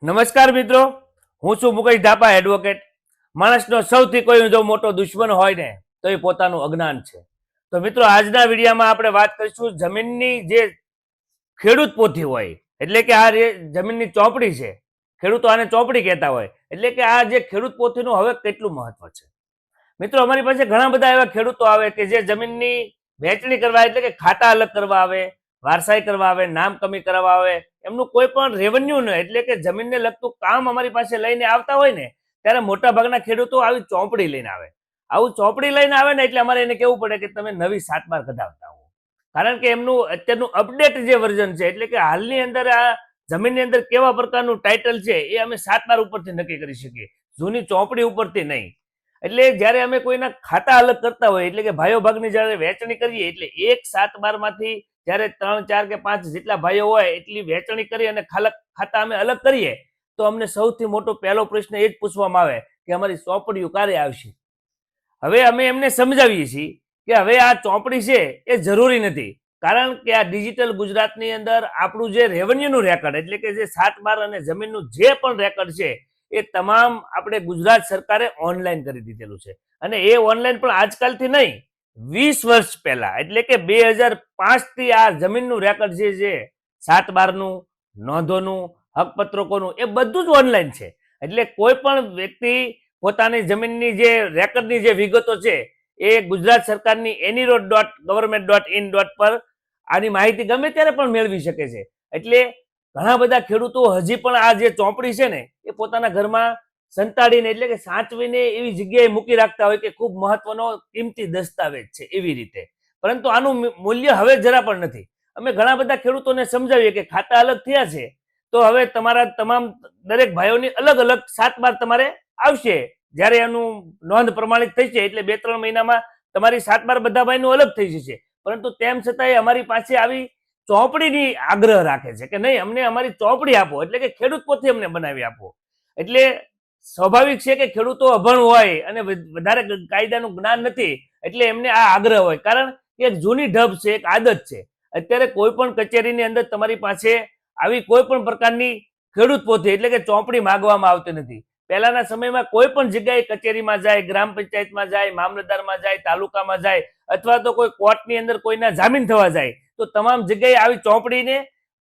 નમસ્કાર મિત્રો, હું છું મુકેશ ધાપા એડવોકેટ. માણસનો સૌથી કોઈ જો મોટો દુશ્મન હોય ને તો એ પોતાનું અજ્ઞાન છે. તો મિત્રો, આજના વિડીયોમાં આપણે વાત કરીશું જમીનની જે ખેડૂત પોથી હોય, એટલે કે આ જે જમીનની ચોપડી છે, ખેડૂતો આને ચોપડી કહેતા હોય, એટલે કે આ જે ખેડૂત પોથીનું હવે કેટલું મહત્વ છે. મિત્રો, અમારી પાસે ઘણા બધા એવા ખેડૂતો આવે કે જે જમીનની વહેંચણી કરવા, એટલે કે ખાતા અલગ કરવા આવે, વારસાઈ કરવા આવે, નામ કમી કરવા આવે, એમનું કોઈ પણ રેવન્યુ ન, એટલે કે જમીનને લગતું કામ અમારી પાસે લઈને આવતા હોય ને, ત્યારે મોટા ભાગના ખેડૂતો આવી ચોપડી લઈને આવે. આવું ચોપડી લઈને આવે ને એટલે અમારે એને કહેવું પડે કે તમે નવી 7/12 કઢાવતા હો, કારણ કે એમનું અત્યારનું અપડેટ જે વર્ઝન છે, એટલે કે હાલની અંદર આ જમીનની અંદર કેવા પ્રકારનું ટાઇટલ છે એ અમે 7/12 ઉપરથી નક્કી કરી શકીએ, જૂની ચોપડી ઉપરથી નહીં. એટલે જ્યારે અમે કોઈના ખાતા અલગ કરતા હોય, એટલે કે ભાઈઓ ભાગની જ્યારે વહેંચણી કરીએ, એટલે 1/7/12 માંથી જ્યારે 3, 4 કે 5 જેટલા ભાઈઓ હોય એટલી વહેંચણી કરી અને ખાતા અમે અલગ કરીએ, તો અમને સૌથી મોટો પહેલો પ્રશ્ન એ જ પૂછવામાં આવે કે અમારી ચોપડીઓ ક્યારે આવશે. હવે અમે એમને સમજાવીએ છીએ કે હવે આ ચોપડી છે એ જરૂરી નથી, કારણ કે આ ડિજિટલ ગુજરાતની અંદર આપણું જે રેવન્યુનું રેકર્ડ, એટલે કે જે 7/12 અને જમીનનું જે પણ રેકર્ડ છે એ તમામ આપણે ગુજરાત સરકારે ઓનલાઈન કરી દીધેલું છે. અને એ ઓનલાઈન પણ આજકાલથી નહીં, 20 વર્ષ પહેલા, એટલે કે 2005 થી આ જમીનનું રેકર્ડ જે છે, 7/12નું, નોંધોનું, હકપત્રકોનું, એ બધું જ ઓનલાઈન છે. એટલે કોઈ પણ વ્યક્તિ પોતાની જમીનની જે રેકર્ડની જે વિગતો છે એ ગુજરાત સરકારની anyroad.government.in પર આની માહિતી ગમે ત્યારે પણ મેળવી શકે છે. એટલે ઘણા બધા ખેડૂતો હજી પણ આ જે ચોપડી છે ને એ પોતાના ઘરમાં સંતાડીને, એટલે કે સાચવીને એવી જગ્યાએ મૂકી રાખતા હોય કે ખૂબ મહત્વનો કિંમતી દસ્તાવેજ છે એવી રીતે. પરંતુ આનું મૂલ્ય હવે જરા પણ નથી. અમે ઘણા બધા ખેડૂતોને સમજાવીએ કે ખાતા અલગ થયા છે તો હવે તમારા તમામ દરેક ભાઈઓની અલગ અલગ 7/12 તમારે આવશે. જ્યારે એનું નોંધ પ્રમાણિત થઈ છે એટલે 2-3 મહિનામાં તમારી 7/12 બધા ભાઈનું અલગ થઈ જશે. પરંતુ તેમ છતાંય અમારી પાસે આવી ચોપડીની આગ્રહ રાખે છે કે નહીં, અમને અમારી ચોપડી આપો, એટલે કે ખેડૂત પોથી અમને બનાવી આપો. એટલે સ્વાભાવિક છે કે ખેડૂતો અભણ હોય અને વધારે કાયદાનું જ્ઞાન નથી, એટલે એમને આ આગ્રહ હોય, કારણ કે એક જૂની ઢબ છે, એક આદત છે. અત્યારે કોઈ પણ કચેરીની અંદર તમારી પાસે આવી કોઈ પણ પ્રકારની ખેડૂત પોથી, એટલે કે ચોપડી માંગવામાં આવતી નથી. પહેલાના સમયમાં કોઈ પણ જગ્યાએ કચેરીમાં જાય, ગ્રામ પંચાયતમાં જાય, મામલતદારમાં જાય, તાલુકામાં જાય, અથવા તો કોઈ કોર્ટની અંદર કોઈના જામીન થવા જાય, તો તમામ જગ્યાએ આવી ચોપડીને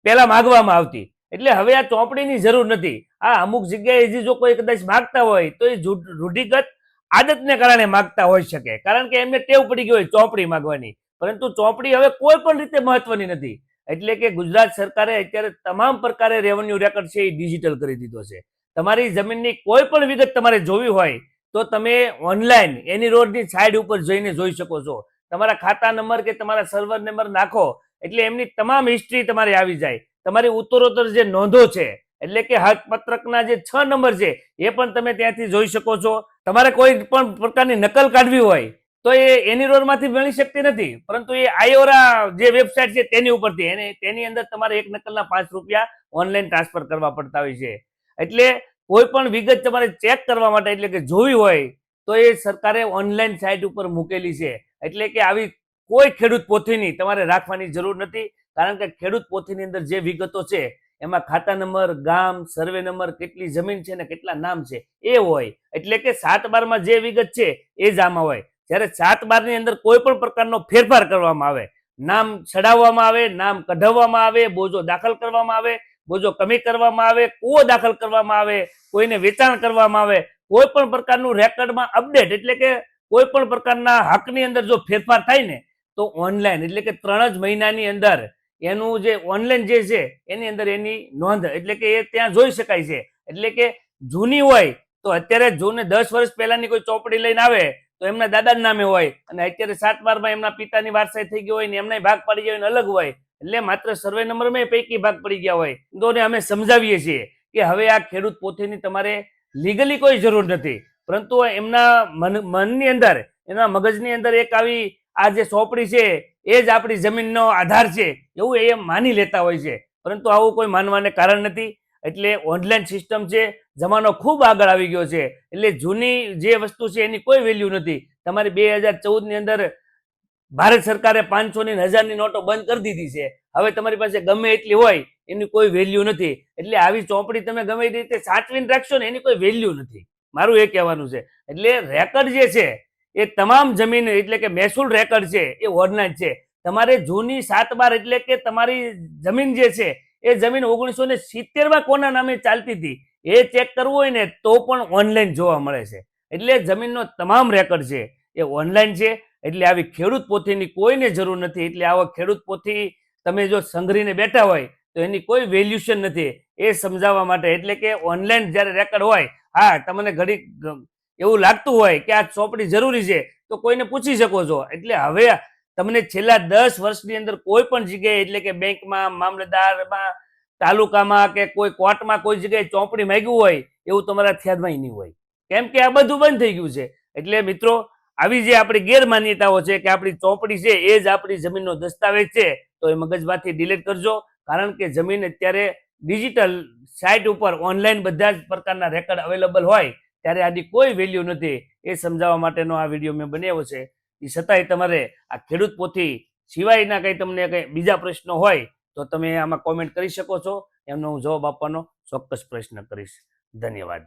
પહેલા માંગવામાં આવતી. એટલે હવે આ ચોપડીની જરૂર નથી. આ અમુક જગ્યાએ હજી જો કોઈ કદાચ માંગતા હોય તો એ રૂઢિગત આદતને કારણે માંગતા હોઈ શકે, કારણ કે એમને ટેવ પડી ગઈ હોય ચોપડી માંગવાની. પરંતુ ચોપડી હવે કોઈ પણ રીતે મહત્વની નથી. એટલે કે ગુજરાત સરકારે અત્યારે તમામ પ્રકારે રેવન્યુ રેકર્ડ છે એ ડિજિટલ કરી દીધો છે. તમારી જમીનની કોઈ પણ વિગત તમારે જોવી હોય તો તમે ઓનલાઈન એની રોડની સાઈડ ઉપર જઈને જોઈ શકો છો. તમારા ખાતા નંબર કે તમારા સર્વર નંબર નાખો એટલે એમની તમામ હિસ્ટ્રી તમારે આવી જાય. તમારી ઉત્તરોત્તર જે નોંધો છે, એટલે કે હકપત્રકના જે 6 નંબર છે એ પણ તમે ત્યાંથી જોઈ શકો છો. તમારે કોઈ પણ પ્રકારની નકલ કાઢવી હોય તો એ એનીરોડમાંથી મળી શકતી નથી, પરંતુ એ આયોરા જે વેબસાઇટ છે તેની ઉપરથી, એને તેની અંદર તમારે એક નકલના 5 રૂપિયા ઓનલાઈન ટ્રાન્સફર કરવા પડતા હોય છે. એટલે કોઈ પણ વિગત તમારે ચેક કરવા માટે, એટલે કે જોવી હોય તો એ સરકારે ઓનલાઈન સાઇટ ઉપર મૂકેલી છે. એટલે કે આવી કોઈ ખેડૂત પોથીની તમારે રાખવાની જરૂર નથી, કારણ કે ખેડૂત પોથીની અંદર જે વિગતો છે એમાં ખાતા નંબર, ગામ, સર્વે નંબર, કેટલી જમીન છે ને કેટલા નામ છે એ હોય. એટલે કે 7/12 જે વિગત છે એ જ આમાં હોય. જ્યારે 7/12 ની અંદર કોઈ પણ પ્રકારનો ફેરફાર કરવામાં આવે, નામ ચડાવવામાં આવે, નામ કઢાવવામાં આવે, બોજો દાખલ કરવામાં આવે, બોજો કમી કરવામાં આવે, કૂવો દાખલ કરવામાં આવે, કોઈને વેચાણ કરવામાં આવે, કોઈ પણ પ્રકારનું રેકર્ડમાં અપડેટ, એટલે કે કોઈ પણ પ્રકારના હકની અંદર જો ફેરફાર થાય ને તો ઓનલાઈન, એટલે કે 3 જ મહિનાની અંદર એનું જે ઓનલાઈન જે છે એની અંદર એની નોંધ, એટલે કે એ ત્યાં જોઈ શકાય છે. એટલે કે જૂની હોય તો અત્યારે જૂને 10 વર્ષ પહેલાની કોઈ ચોપડી લઈને આવે તો એમના દાદાના નામે હોય, અને અત્યારે 7/12 એમના પિતાની વારસાઈ થઈ ગઈ હોય ને એમના ભાગ પડી ગયા હોય અલગ હોય, એટલે માત્ર સર્વે નંબરમાં પૈકી ભાગ પડી ગયા હોય. તો અમે સમજાવીએ છીએ કે હવે આ ખેડૂત પોથીની તમારે લીગલી કોઈ જરૂર નથી, પરંતુ એમના મનની અંદર, એના મગજની અંદર એક આવી આ જે ચોપડી છે એ જ આપણી જમીનનો આધાર છે એવું એ માની લેતા હોય છે. પરંતુ આવું કોઈ માનવાને કારણ નથી. એટલે ઓનલાઈન સિસ્ટમ છે, જમાનો ખૂબ આગળ આવી ગયો છે. એટલે જૂની જે વસ્તુ છે એની કોઈ વેલ્યુ નથી. તમારી 2014ની અંદર ભારત સરકારે 500 ની 1000ની નોટો બંધ કરી દીધી છે. હવે તમારી પાસે ગમે એટલી હોય એની કોઈ વેલ્યુ નથી. એટલે આવી ચોપડી તમે ગમે તે રીતે સાચવીને રાખશો ને એની કોઈ વેલ્યુ નથી. મારું એ કહેવાનું છે. એટલે રેકર્ડ જે છે એ તમામ જમીન એટલે કે મહેસૂલ રેકર્ડ છે એ ઓનલાઈન છે. તમારે જૂની 7/12 એટલે કે તમારી જમીન જે છે એ જમીન 1970 કોના નામે ચાલતી હતી એ ચેક કરવું હોય ને તો પણ ઓનલાઈન જોવા મળે છે. એટલે જમીનનો તમામ રેકર્ડ છે એ ઓનલાઈન છે. એટલે આવી ખેડૂત પોથીની કોઈને જરૂર નથી. એટલે આવા ખેડૂત પોથી તમે જો સંગ્રહીને બેઠા હોય તો એની કોઈ વેલ્યુશન નથી એ સમજાવવા માટે. એટલે કે ઓનલાઈન જ્યારે રેકર્ડ હોય, હા તમને ઘડી એવું લાગતું હોય કે આ ચોપડી જરૂરી છે તો કોઈને પૂછી શકો છો. એટલે હવે તમને છેલ્લા 10 વર્ષની અંદર કોઈ પણ જગ્યાએ એટલે કે બેંકમાં, મામલતદારમાં, તાલુકામાં કે કોઈ કોર્ટમાં કોઈ જગ્યાએ ચોપડી માંગ્યું હોય એવું તમારા ખ્યાલમાં નહીં હોય. કેમ કે આ બધું બંધ થઈ ગયું છે. એટલે મિત્રો આવી જે આપણી ગેરમાન્યતાઓ છે કે આપણી ચોપડી છે એ જ આપણી જમીનનો દસ્તાવેજ છે તો એ મગજમાંથી ડિલીટ કરજો. કારણ કે જમીન અત્યારે ડિજિટલ સાઇટ ઉપર ઓનલાઈન બધા જ પ્રકારના રેકર્ડ અવેલેબલ હોય ત્યારે આની કોઈ વેલ્યુ નથી એ સમજાવવા માટેનો આ વિડીયો મેં બનાવ્યો છે. એ છતાંય તમારે આ ખેડૂત પોથી સિવાયના કંઈ તમને કંઈ બીજા પ્રશ્નો હોય તો તમે આમાં કોમેન્ટ કરી શકો છો. એમનો હું જવાબ આપવાનો ચોક્કસ પ્રયત્ન કરીશ. ધન્યવાદ.